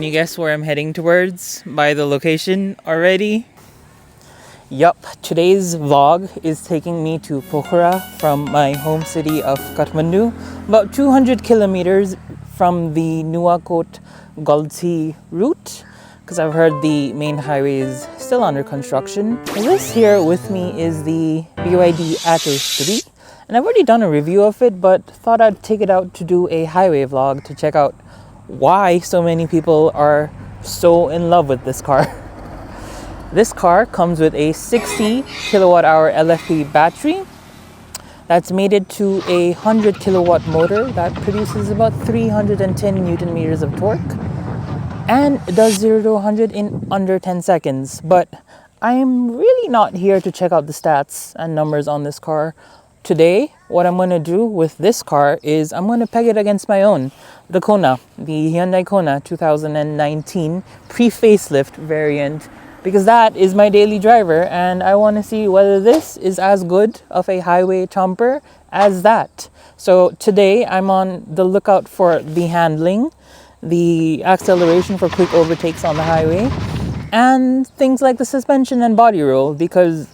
you guess where I'm heading towards by the location already? Yup, today's vlog is taking me to Pokhara from my home city of Kathmandu, about 200 kilometers from the Nuwakot Galchi route, because I've heard the main highway is still under construction. This here with me is the BYD Atto3, and I've already done a review of it, but thought I'd take it out to do a highway vlog to check out why so many people are so in love with this car. This car comes with a 60 kilowatt hour LFP battery that's mated to a 100 kilowatt motor that produces about 310 newton meters of torque and does 0 to 100 in under 10 seconds. But I'm really not here to check out the stats and numbers on this car. Today, what I'm going to do with this car is I'm going to peg it against my own, the Kona, the Hyundai Kona 2019 pre-facelift variant, because that is my daily driver and I want to see whether this is as good of a highway chomper as that. So today I'm on the lookout for the handling, the acceleration for quick overtakes on the highway, and things like the suspension and body roll, because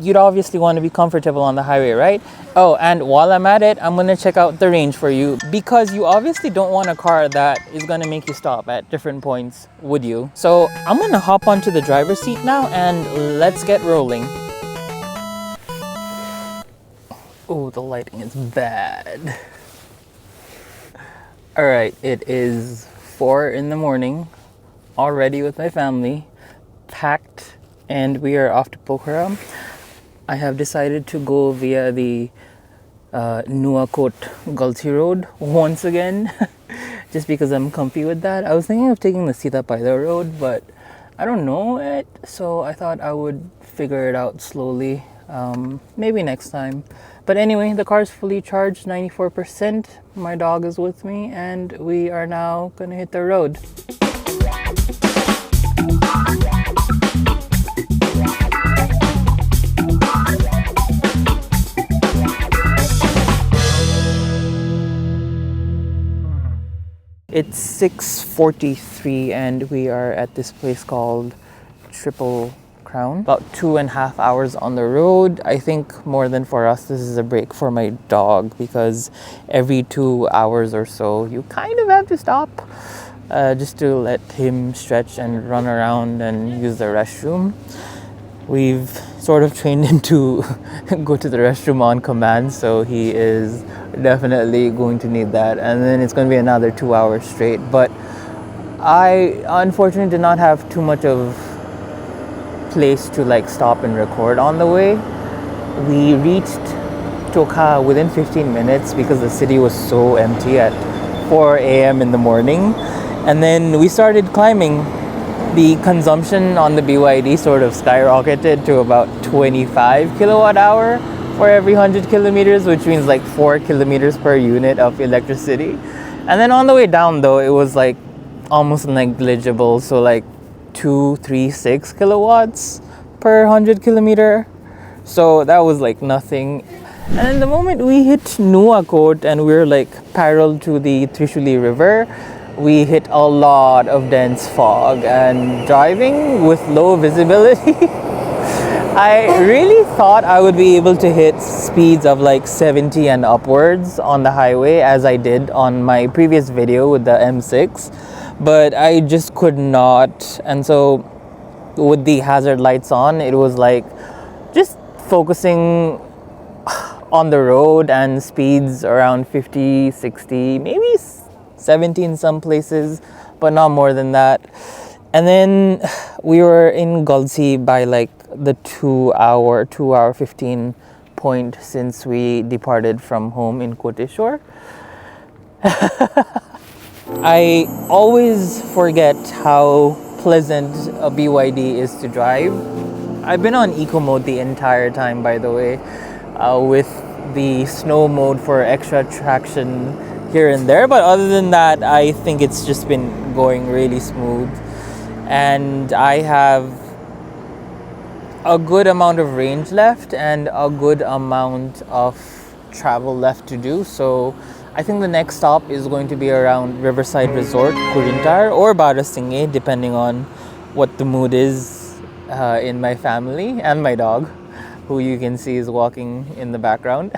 you'd obviously want to be comfortable on the highway, right? Oh, and while I'm at it, I'm going to check out the range for you, because you obviously don't want a car that is going to make you stop at different points, would you? So I'm going to hop onto the driver's seat now and let's get rolling. Oh, the lighting is bad. All right, it is 4 in the morning, already with my family, packed, and we are off to Pokhara. I have decided to go via the Nuwakot Galchi road once again, just because I'm comfy with that. I was thinking of taking the Sitapaida road, but I don't know it, so I thought I would figure it out slowly, maybe next time. But anyway, the car's fully charged, 94%. My dog is with me, and we are now gonna hit the road. It's 6:43 and we are at this place called Triple Crown. About 2.5 hours on the road. I think more than for us, this is a break for my dog, because every 2 hours or so you kind of have to stop just to let him stretch and run around and use the restroom. We've sort of trained him to go to the restroom on command, so he is definitely going to need that, and then it's going to be another 2 hours straight. But I unfortunately did not have too much of place to like stop and record on the way. We reached Pokhara within 15 minutes because the city was so empty at 4 a.m. in the morning, and then we started climbing. The consumption on the BYD sort of skyrocketed to about 25 kilowatt hour for every 100 kilometers, which means like 4 kilometers per unit of electricity. And then on the way down though, it was like almost negligible, so like 236 kilowatts per 100 kilometer. So that was like nothing. And then the moment we hit Nuwakot and we were like parallel to the Trishuli River, we hit a lot of dense fog, and driving with low visibility, I really thought I would be able to hit speeds of like 70 and upwards on the highway, as I did on my previous video with the M6, but I just could not. And so with the hazard lights on, it was like just focusing on the road and speeds around 50, 60, maybe 70 in some places, but not more than that. And then we were in Galchi by like the 2 hour 15 point since we departed from home in Koteshwar. I always forget how pleasant a BYD is to drive. I've been on eco mode the entire time, by the way, with the snow mode for extra traction here and there, but other than that, I think it's just been going really smooth, and I have a good amount of range left and a good amount of travel left to do, so I think the next stop is going to be around Riverside Resort, Kurintar, or Barasinghe, depending on what the mood is in my family and my dog, who you can see is walking in the background.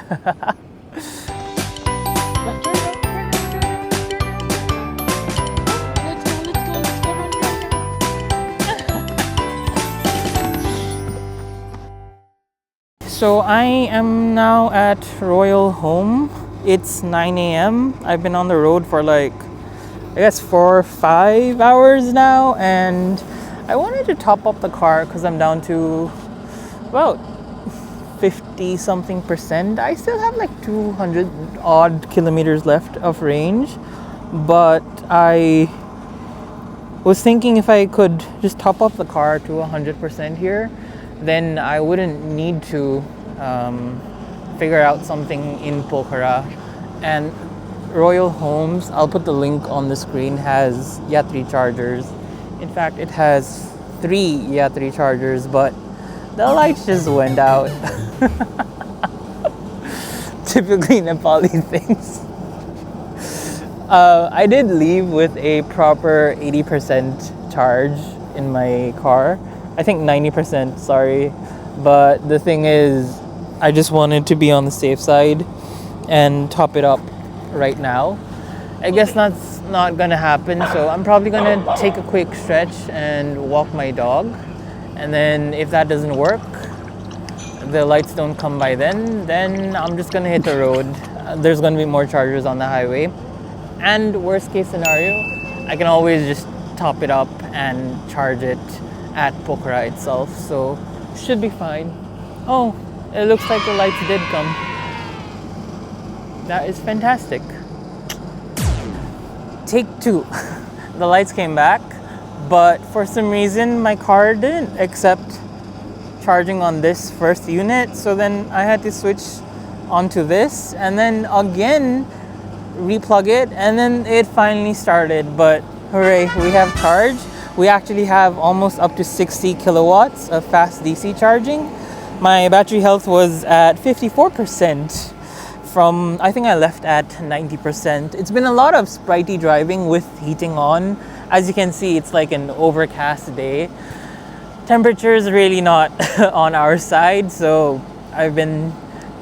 So I am now at Royal Home. It's 9 a.m. I've been on the road for like, I guess 4 or 5 hours now, and I wanted to top up the car because I'm down to about 50 something percent. I still have like 200 odd kilometers left of range, but I was thinking if I could just top up the car to 100% here, then I wouldn't need to figure out something in Pokhara. And Royal Homes, I'll put the link on the screen, has Yatri chargers. In fact, it has 3 Yatri chargers, but the lights just went out. Typically Nepali things. I did leave with a proper 80% charge in my car. I think 90%, sorry. But the thing is, I just wanted to be on the safe side and top it up right now. I guess that's not gonna happen, so I'm probably gonna take a quick stretch and walk my dog. And then if that doesn't work, the lights don't come by then I'm just gonna hit the road. There's gonna be more chargers on the highway. And worst case scenario, I can always just top it up and charge it at Pokhara itself, so should be fine. Oh, it looks like the lights did come. That is fantastic. Take 2. The lights came back, but for some reason my car didn't accept charging on this first unit, so then I had to switch onto this and then again replug it, and then it finally started. But hooray, we have charge. We actually have almost up to 60 kilowatts of fast DC charging. My battery health was at 54% from, I think I left at 90%. It's been a lot of spritey driving with heating on. As you can see, it's like an overcast day. Temperature is really not on our side, so I've been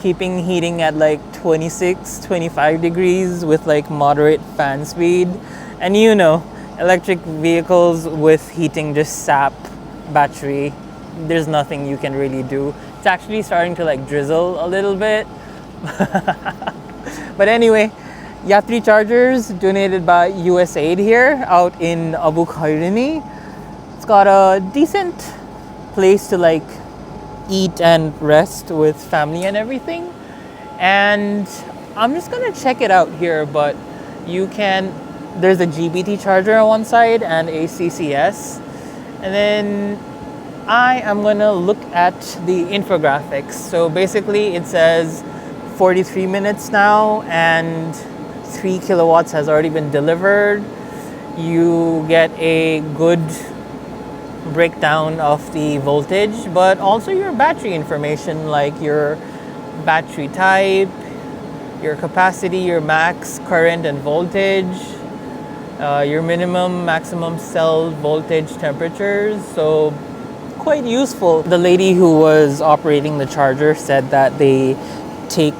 keeping heating at like 26, 25 degrees with like moderate fan speed. And you know, electric vehicles with heating just sap battery. There's nothing you can really do. It's actually starting to like drizzle a little bit. But anyway, Yatri chargers donated by USAID here out in Abu Khaireni. It's got a decent place to like eat and rest with family and everything. And I'm just gonna check it out here, but you can, there's a GBT charger on one side and a CCS. And then I am gonna look at the infographics. So basically it says 43 minutes now and 3 kilowatts has already been delivered. You get a good breakdown of the voltage, but also your battery information, like your battery type, your capacity, your max current and voltage, your minimum, maximum cell voltage temperatures. So quite useful. The lady who was operating the charger said that they take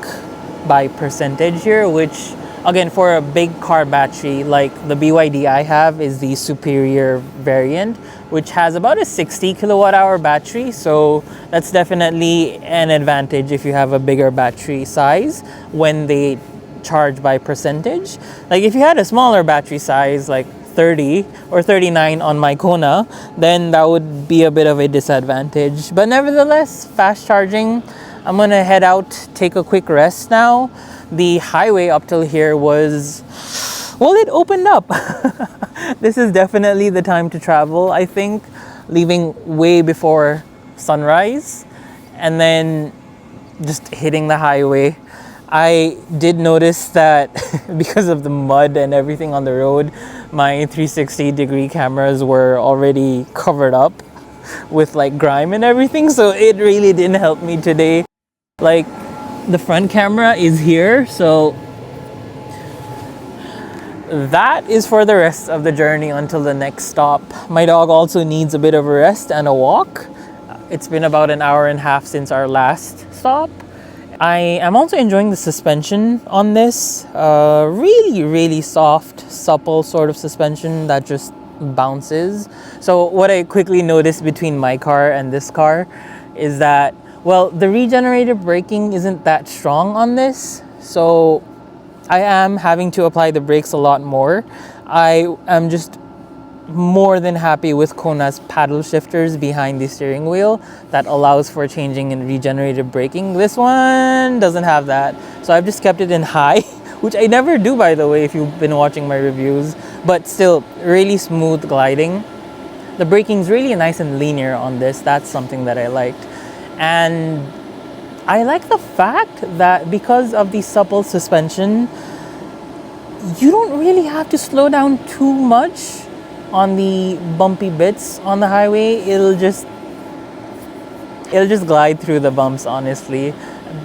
by percentage here, which again, for a big car battery like the BYD I have is the superior variant, which has about a 60 kilowatt hour battery. So that's definitely an advantage if you have a bigger battery size when they charge by percentage. Like if you had a smaller battery size, like 30 or 39 on my Kona, then that would be a bit of a disadvantage. But nevertheless, fast charging. I'm gonna head out, take a quick rest now. The highway up till here was, well, it opened up. This is definitely the time to travel, I think, leaving way before sunrise and then just hitting the highway. I did notice that because of the mud and everything on the road, my 360-degree cameras were already covered up with like grime and everything, so it really didn't help me today. Like, the front camera is here, so that is for the rest of the journey until the next stop. My dog also needs a bit of a rest and a walk. It's been about an hour and a half since our last stop. I am also enjoying the suspension on this. Really, really soft, supple sort of suspension that just bounces. So what I quickly noticed between my car and this car is that, well, the regenerative braking isn't that strong on this. So I am having to apply the brakes a lot more. I am just more than happy with Kona's paddle shifters behind the steering wheel that allows for changing in regenerative braking. This one doesn't have that, so I've just kept it in high, which I never do, by the way, if you've been watching my reviews, but still really smooth gliding. The braking's really nice and linear on this. That's something that I liked. And I like the fact that because of the supple suspension, you don't really have to slow down too much on the bumpy bits on the highway. It'll just glide through the bumps, honestly.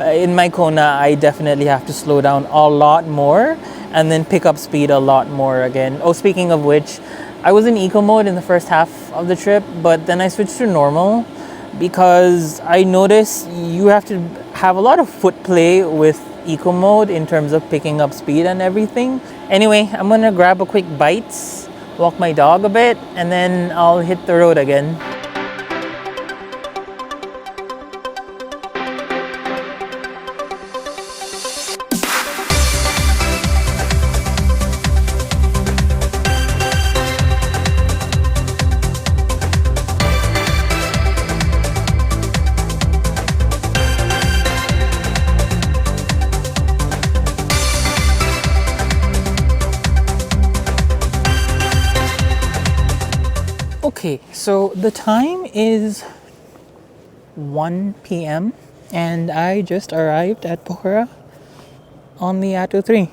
In my Kona, I definitely have to slow down a lot more and then pick up speed a lot more again. Oh, speaking of which, I was in eco mode in the first half of the trip, but then I switched to normal because I noticed you have to have a lot of foot play with eco mode in terms of picking up speed and everything. Anyway, I'm gonna grab a quick bites, walk my dog a bit, and then I'll hit the road again. Okay, so the time is 1 p.m. and I just arrived at Pokhara on the Atto3.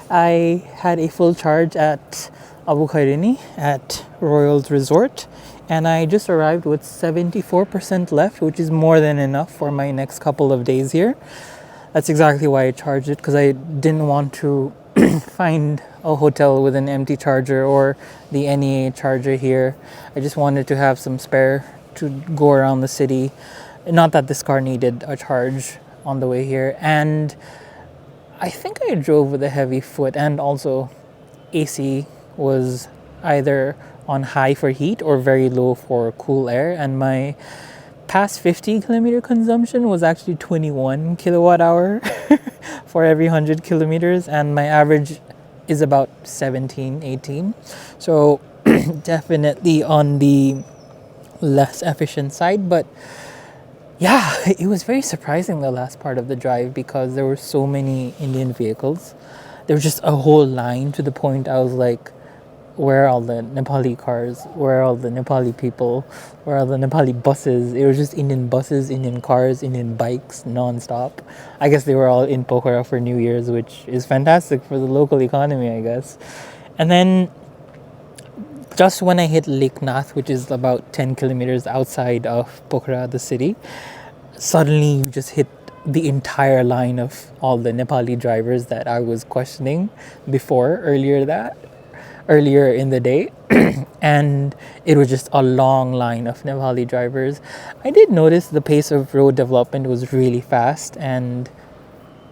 I had a full charge at Khaireni at Royals Resort, and I just arrived with 74% left, which is more than enough for my next couple of days here. That's exactly why I charged it, because I didn't want to find a hotel with an empty charger or the NEA charger here. I just wanted to have some spare to go around the city. Not that this car needed a charge on the way here. And I think I drove with a heavy foot, and also AC was either on high for heat or very low for cool air, and my past 50 kilometer consumption was actually 21 kilowatt hour for every 100 kilometers, and my average is about 17, 18. So definitely on the less efficient side. But yeah, it was very surprising the last part of the drive because there were so many Indian vehicles. There was just a whole line to the point I was like, where are all the Nepali cars? Where are all the Nepali people? Where are the Nepali buses? It was just Indian buses, Indian cars, Indian bikes, non-stop. I guess they were all in Pokhara for New Year's, which is fantastic for the local economy, I guess. And then just when I hit Lake Nath, which is about 10 kilometers outside of Pokhara, the city, suddenly you just hit the entire line of all the Nepali drivers that I was questioning before, earlier in the day. And it was just a long line of Nepali drivers. I did notice the pace of road development was really fast, and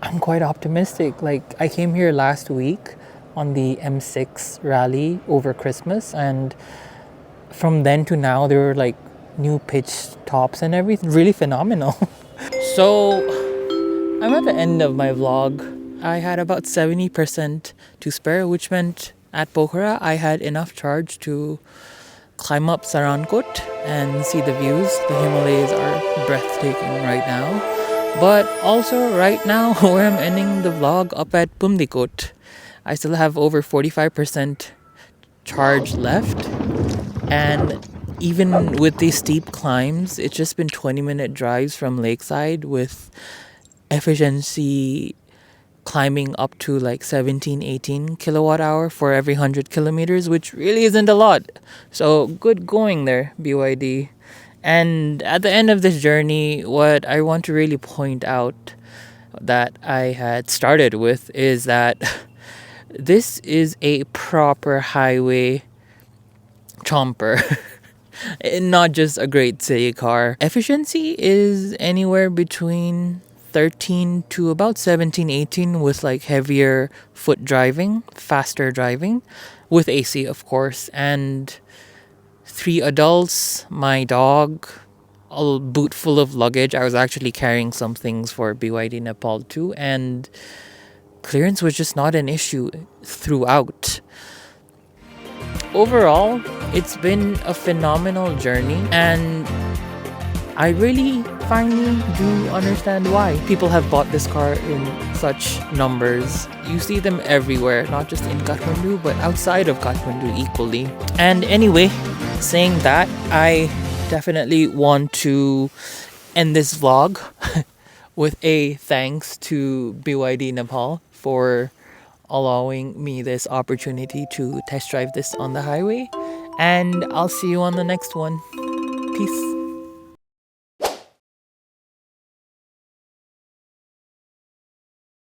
I'm quite optimistic. Like, I came here last week on the M6 rally over Christmas, and from then to now there were like new pitch tops and everything. Really phenomenal. So I'm at the end of my vlog. I had about 70% to spare, which meant at Pokhara, I had enough charge to climb up Sarangkot and see the views. The Himalayas are breathtaking right now. But also right now, where I'm ending the vlog, up at Pumdikot, I still have over 45% charge left. And even with these steep climbs, it's just been 20-minute drives from Lakeside with efficiency climbing up to like 17, 18 kilowatt hour for every 100 kilometers, which really isn't a lot. So good going there, BYD. And at the end of this journey, what I want to really point out that I had started with is that This is a proper highway chomper. Not just a great city car. Efficiency is anywhere between 13 to about 17, 18 with like heavier foot driving, faster driving, with AC of course, and 3 adults, my dog, a boot full of luggage. I was actually carrying some things for BYD Nepal too, and clearance was just not an issue throughout. Overall, it's been a phenomenal journey, and I really finally do understand why people have bought this car in such numbers. You see them everywhere, not just in Kathmandu, but outside of Kathmandu equally. And anyway, saying that, I definitely want to end this vlog with a thanks to BYD Nepal for allowing me this opportunity to test drive this on the highway. And I'll see you on the next one. Peace.